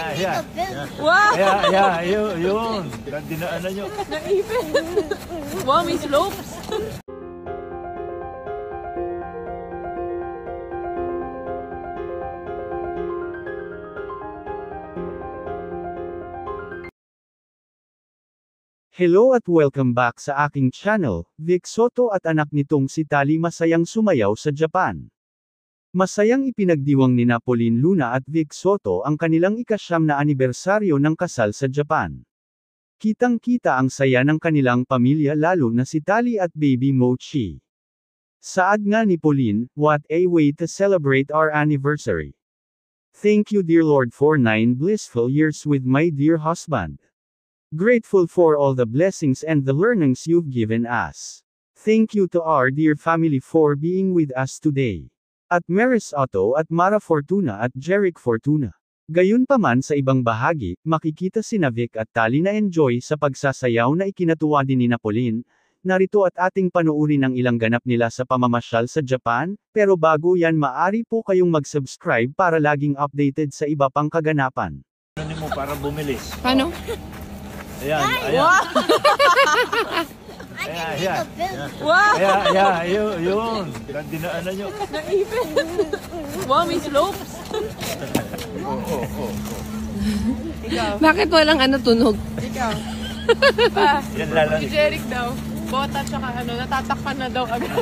Yeah. Wow! Yun. Dinaanan nyo. Naipin. Wow, may slopes. Hello at welcome back sa aking channel. Vic Soto at anak nitong si Tali masayang sumayaw sa Japan. Masayang ipinagdiwang ni Pauline Luna at Vic Soto ang kanilang ika-9 na anibersaryo ng kasal sa Japan. Kitang-kita ang saya ng kanilang pamilya lalo na si Tali at baby Mochi. Saad nga ni Pauline, "What a way to celebrate our anniversary. Thank you dear Lord for 9 blissful years with my dear husband. Grateful for all the blessings and the learnings you've given us. Thank you to our dear family for being with us today." At Maris Otto at Mara Fortuna at Jeric Fortuna. Gayunpaman sa ibang bahagi, makikita sina Vic at Tali na enjoy sa pagsasayaw na ikinatuwa din ni Pauline. Narito at ating panuurin ang ilang ganap nila sa pamamasyal sa Japan, pero bago yan maari po kayong mag-subscribe para laging updated sa iba pang kaganapan. Ano mo para bumilis? Paano? Ayan. Wow! Ayan. Wow! Yun. Dinaanan nyo. Naipin. Wow, may slopes. Ikaw. Bakit walang tunog? Ikaw. Yan lalang. Si Jeric daw. Bota tsaka natatakpan na daw agad.